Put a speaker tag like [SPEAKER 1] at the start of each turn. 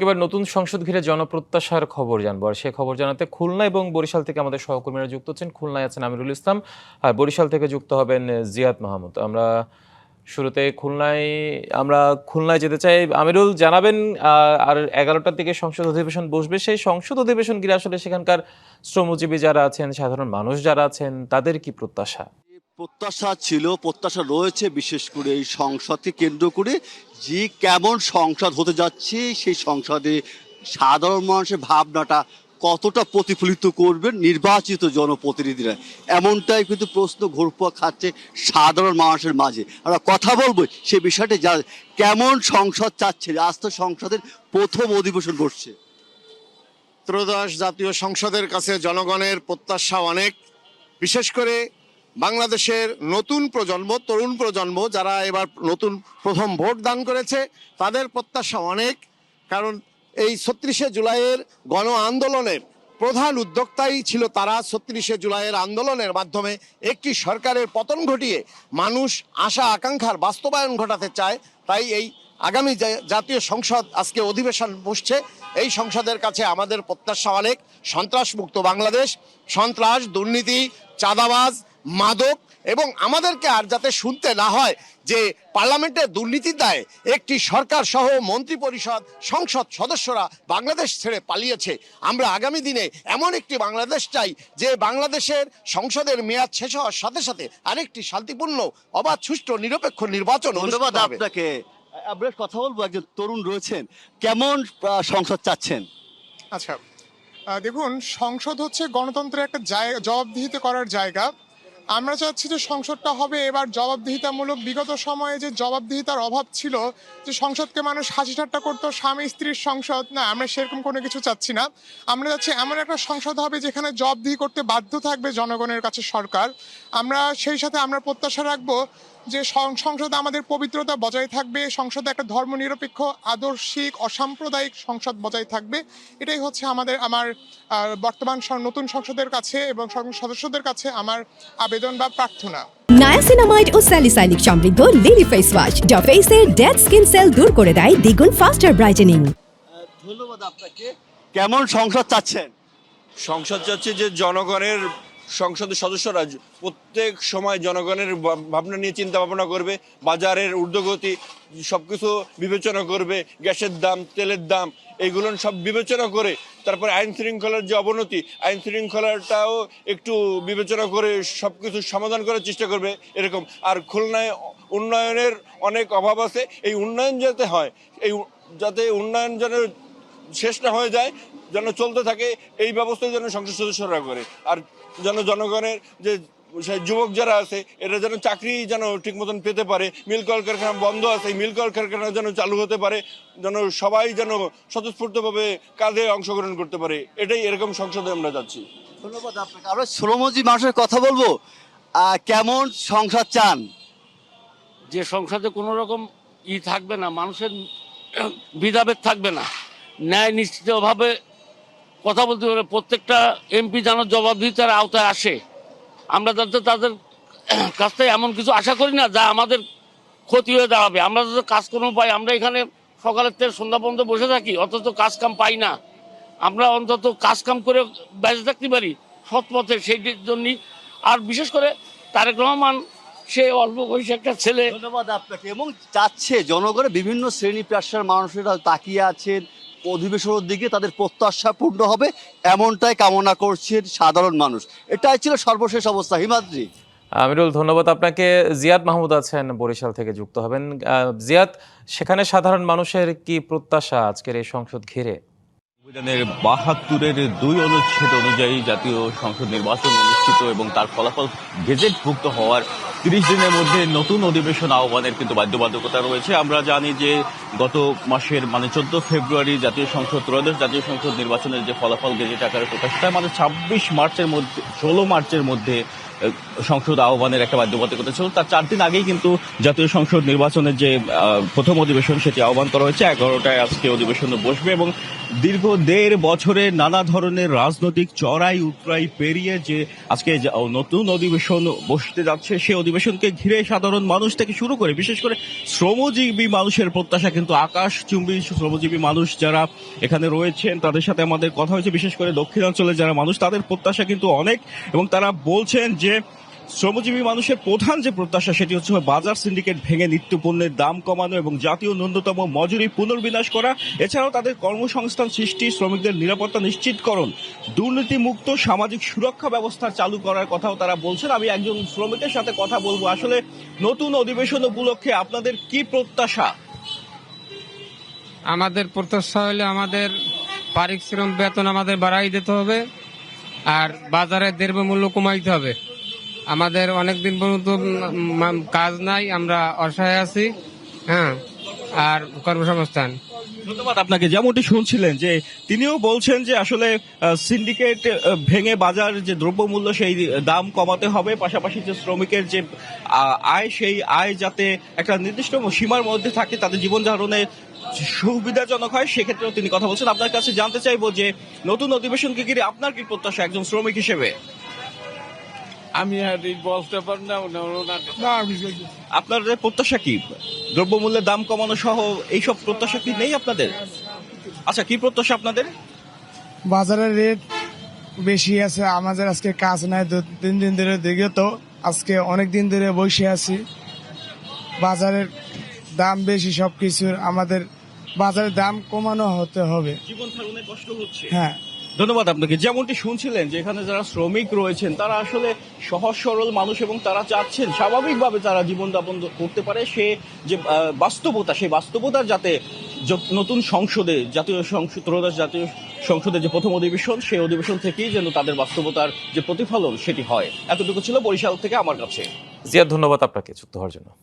[SPEAKER 1] এবার নতুন সংসদ ঘিরে জনপ্রত্যাশার খবর জানবো, আর সে খবর জানাতে খুলনা এবং বরিশাল থেকে আমাদের সহকর্মীরা যুক্ত হচ্ছেন। খুলনায় আছেন আমিরুল ইসলাম, আর বরিশাল থেকে যুক্ত হবেন জিয়াদ মাহমুদ। আমরা শুরুতে খুলনায় যেতে চাই। আমিরুল, জানাবেন আর 11টার দিকে সংসদ অধিবেশন বসবে, সেই সংসদ অধিবেশন ঘিরে আসলে সেখানকার শ্রমজীবী যারা আছেন, সাধারণ মানুষ যারা আছেন, তাদের কি প্রত্যাশা?
[SPEAKER 2] প্রত্যাশা ছিল, প্রত্যাশা রয়েছে, বিশেষ করে এই সংসদকে কেন্দ্র করে যে কেমন সংসদ হতে যাচ্ছে, সেই সংসদে সাধারণ মানুষের ভাবনাটা কতটা প্রতিফলিত করবেন নির্বাচিত জনপ্রতিনিধিরা, এমনটাই কিন্তু প্রশ্ন ঘুরপাক খাচ্ছে সাধারণ মানুষের মাঝে। আমরা কথা বলবো সে বিষয়টা, যা কেমন সংসদ চাচ্ছে। আজ তো সংসদের প্রথম অধিবেশন বসছে।
[SPEAKER 3] ত্রয়োদশ জাতীয় সংসদের কাছে জনগণের প্রত্যাশা অনেক, বিশেষ করে বাংলাদেশের নতুন প্রজন্ম, তরুণ প্রজন্ম যারা এবার নতুন প্রথম ভোট দান করেছে, তাদের প্রত্যাশা অনেক। কারণ এই ৩৬শে জুলাইয়ের গণ আন্দোলনের প্রধান উদ্যোক্তাই ছিল তারা। ৩৬শে জুলাইয়ের আন্দোলনের মাধ্যমে একটি সরকারের পতন ঘটিয়ে মানুষ আশা আকাঙ্ক্ষার বাস্তবায়ন ঘটাতে চায়। তাই এই আগামী জাতীয় সংসদ আজকে অধিবেশন বসছে, এই সংসদের কাছে আমাদের প্রত্যাশা অনেক। সন্ত্রাসমুক্ত বাংলাদেশ, সন্ত্রাস, দুর্নীতি, চাঁদাবাজ, মাদক, এবং আমাদেরকে আর যাতে শুনতে না হয় যে পার্লামেন্টের দুর্নীতির দায়ে একটি সরকার সহ মন্ত্রী পরিষদ, সংসদ সদস্যরা বাংলাদেশ ছেড়ে পালিয়েছে। আমরা আগামী দিনে এমন একটি বাংলাদেশ চাই যে বাংলাদেশের সংসদের মেয়াদ শেষ হওয়ার সাথে সাথে আরেকটি শান্তিপূর্ণ, অবাধ, সুষ্ঠু, নিরপেক্ষ নির্বাচন।
[SPEAKER 2] ধন্যবাদ আপনাকে। আমরা কথা বলবো, একজন তরুণ রয়েছেন, কেমন সংসদ চাচ্ছেন?
[SPEAKER 4] আচ্ছা, দেখুন, সংসদ হচ্ছে গণতন্ত্রের একটা জায়গা, জবাবদিহিতা করার জায়গা। আমরা চাচ্ছি যে সংসদটা হবে এবার জবাবদিহিতামূলক। বিগত সময়ে যে জবাবদিহিতার অভাব ছিল, যে সংসদকে মানুষ হাসি ঠাট্টা করতো, স্বামী স্ত্রীর সংসদ, না, আমরা সেরকম কোনো কিছু চাচ্ছি না। আমরা চাচ্ছি এমন একটা সংসদ হবে যেখানে জবাবদিহি করতে বাধ্য থাকবে জনগণের কাছে সরকার। আমরা সেই সাথে আমরা প্রত্যাশা রাখবো যে সংসদে আমাদের পবিত্রতা বজায় থাকবে, সংসদে একটা ধর্মনিরপেক্ষ, আদর্শিক, অসাম্প্রদায়িক সংসদ বজায় থাকবে। এটাই হচ্ছে আমার বর্তমান নতুন সংসদের কাছে এবং সদস্যদের কাছে আমার আবেদন বা প্রার্থনা।
[SPEAKER 5] নায়াসিনামাইড ও স্যালিসাইলিক সমৃদ্ধ লিলি ফেস ওয়াশ যা ফেসের ডেড স্কিন সেল দূর করে দেয় দ্বিগুণ ফাস্টার ব্রাইটেনিং।
[SPEAKER 2] ধন্যবাদ আপনাকে। কেমন সংসদ চাচ্ছেন?
[SPEAKER 6] সংসদ চাচ্ছে যে জনগণের, সংসদের সদস্যরা প্রত্যেক সময় জনগণের ভাবনা নিয়ে চিন্তা ভাবনা করবে, বাজারের ঊর্ধ্বগতি সবকিছু বিবেচনা করবে, গ্যাসের দাম, তেলের দাম, এইগুলো সব বিবেচনা করে তারপরে আইন শৃঙ্খলার যে অবনতি, আইন শৃঙ্খলাটাও একটু বিবেচনা করে সবকিছু সমাধান করার চেষ্টা করবে এরকম। আর খুলনায় উন্নয়নের অনেক অভাব আছে, এই উন্নয়ন যাতে হয়, যাতে উন্নয়ন যেন শেষ না হয়ে যায়, যেন চলতে থাকে, এই ব্যবস্থা যেন সংসদ সদস্যরা করে। আর যেন জনগণের যে যুবক যারা আছে এরা যেন চাকরি যেন ঠিক মতন পেতে পারে, মিল কলকারখানা বন্ধ আছে, মিল কলকারখানা যেন চালু হতে পারে, যেন সবাই যেন স্বতঃস্ফূর্তভাবে কাজে অংশগ্রহণ করতে পারে, এটাই এরকম সংসদে আমরা যাচ্ছি।
[SPEAKER 2] ধন্যবাদ আপনাকে। আমরা শ্রমজীবী মানুষের কথা বলবো, কেমন সংসদ চান?
[SPEAKER 7] যে সংসদে কোনো রকম থাকবে না, মানুষের ভেদাভেদ থাকবে না, ন্যায় নিশ্চিতভাবে কথা বলতে পারে, প্রত্যেকটা এমপি যেন জবাবদিহিতার আওতায় আসে। আমরা যাতে তাদের কাছ থেকে এমন কিছু আশা করি না যা আমাদের ক্ষতি হয়ে দাঁড়াবে। আমরা যাতে কাজকর্ম পাই, আমরা এখানে সকালের থেকে সন্ধ্যা পর্যন্ত বসে থাকি, অথচ কাজ কাম পাই না। আমরা অন্তত কাজ কাম করে বেঁচে থাকতে পারি সৎ পথে, সেই জন্যই। আর বিশেষ করে তারেক রহমান, সে অল্প বয়সী একটা ছেলে।
[SPEAKER 2] ধন্যবাদ আপনাকে। এবং চাচ্ছে জনগণের বিভিন্ন শ্রেণী পেশার মানুষেরা তাকিয়ে আছেন অধিবেশনের দিকে, তাদের প্রত্যাশা পূর্ণ হবে এমনটাই কামনা করছেন সাধারণ মানুষ। এটাই ছিল সর্বশেষ অবস্থা। হিমাদ্রি।
[SPEAKER 1] আমিরুল, ধন্যবাদ আপনাকে। জিয়াদ মাহমুদ আছেন বরিশাল থেকে, যুক্ত হবেন। জিয়াদ, সেখানে সাধারণ মানুষের কি প্রত্যাশা আজকের এই সংসদ ঘিরে?
[SPEAKER 8] সংবিধানের ৭২-এর ২ অনুচ্ছেদ অনুযায়ী জাতীয় সংসদ নির্বাচন অনুষ্ঠিত এবং তার ফলাফল গেজেটভুক্ত হওয়ার ৩০ দিনের মধ্যে নতুন অধিবেশন আহ্বানের কিন্তু বাধ্যবাধকতা রয়েছে। আমরা জানি যে গত মাসের ১৪ ফেব্রুয়ারি জাতীয় সংসদ, ত্রয়োদশ জাতীয় সংসদ নির্বাচনের যে ফলাফল গেজেট আকারে প্রকাশিত হয়, ২৬ মার্চের মধ্যে, ১৬ মার্চের মধ্যে সংসদ আহ্বানের একটা বাধ্যবাধকতা ছিল, তার 4 দিন আগেই কিন্তু জাতীয় সংসদ নির্বাচনের যে প্রথম অধিবেশন সেটি আহ্বান করা হয়েছে। 11টায় আজকে অধিবেশনে বসবে এবং দীর্ঘ 1.5 বছরে নানা ধরনের রাজনৈতিক চড়াই উতরাই পেরিয়ে যে আজকে নতুন অধিবেশন বসতে যাচ্ছে, সেই অধিবেশনকে ঘিরে সাধারণ মানুষ থেকে শুরু করে বিশেষ করে শ্রমজীবী মানুষের প্রত্যাশা কিন্তু আকাশচুম্বী। শ্রমজীবী মানুষ যারা এখানে রয়েছেন তাদের সাথে আমাদের কথা হয়েছে, বিশেষ করে দক্ষিণাঞ্চলের যারা মানুষ তাদের প্রত্যাশা কিন্তু অনেক, এবং তারা বলছেন যে শ্রমজীবী মানুষের প্রধান যে প্রত্যাশা সেটি হচ্ছে বাজার সিন্ডিকেট ভেঙে নিত্যপণ্যের দাম কমানো এবং জাতীয় ন্যূনতম মজুরি পুনর্বিন্যাস করা, এছাড়াও তাদের কর্মসংস্থান সৃষ্টি, শ্রমিকদের নিরাপত্তা নিশ্চিতকরণ, দুর্নীতিমুক্ত সামাজিক সুরক্ষা ব্যবস্থা চালু করার কথাও তারা বলছেন। আমি একজন শ্রমিকের সাথে কথা বলবো, আসলে নতুন অধিবেশন উপলক্ষে আপনাদের কি প্রত্যাশা?
[SPEAKER 9] আমাদের প্রত্যাশা হলে আমাদের পারিশ্রমিক বেতন আমাদের বাড়াই দিতে হবে, আর বাজারে দ্রব্যমূল্য কমাইতে হবে। আমাদের অনেকদিন পর্যন্ত কাজ নাই, আমরা অসহায় আছি, হ্যাঁ, আর কর্মসংস্থান।
[SPEAKER 8] ধন্যবাদ আপনাকে। যেমনটি শুনছিলেন যে তিনিও বলছেন যে আসলে সিন্ডিকেট ভেঙে বাজার যে দ্রব্যমূল্য সেই দাম কমাতে হবে, পাশাপাশি যে শ্রমিকের যে আয় সেই আয় যাতে একটা নির্দিষ্ট সীমার মধ্যে থাকে, তাদের জীবন ধারণে সুবিধাজনক হয়, সেক্ষেত্রেও তিনি কথা বলছেন। আপনার কাছে জানতে চাইবো যে নতুন অধিবেশনকে ঘিরে আপনার কি প্রত্যাশা একজন শ্রমিক হিসেবে?
[SPEAKER 9] আমি আর বলতে পারব না।
[SPEAKER 8] আপনাদের প্রত্যাশা কি? দ্রব্যমূল্যের দাম কমানো সহ এইসব প্রত্যাশা কি নেই আপনাদের? আচ্ছা, কি প্রত্যাশা আপনাদের?
[SPEAKER 10] বাজারের রেট বেশি আছে, আমাদের আজকে কাজ নাই 2-3 দিন ধরে, দেখে তো আজকে অনেক দিন ধরে বসে আছি। বাজারের দাম বেশি সবকিছুর, আমাদের বাজারের দাম কমানো হতে হবে।
[SPEAKER 8] জীবন ধারণে কষ্ট হচ্ছে।
[SPEAKER 10] হ্যাঁ,
[SPEAKER 8] ধন্যবাদ আপনাকে। যেমনটি শুনছিলেন যে এখানে যারা শ্রমিক রয়েছেন তারা আসলে সহজ সরল মানুষ এবং তারা চাচ্ছেন স্বাভাবিকভাবে তারা জীবনযাপন করতে পারে। সে যে বাস্তবতা, সেই বাস্তবতার যাতে নতুন সংসদে ত্রয়োদশ জাতীয় সংসদের যে প্রথম অধিবেশন, সেই অধিবেশন থেকেই যেন তাদের বাস্তবতার যে প্রতিফলন সেটি হয়। এতটুকু ছিল বরিশাল থেকে আমার কাছে।
[SPEAKER 1] জিয়াদ, ধন্যবাদ আপনাকে যুক্ত হওয়ার জন্য।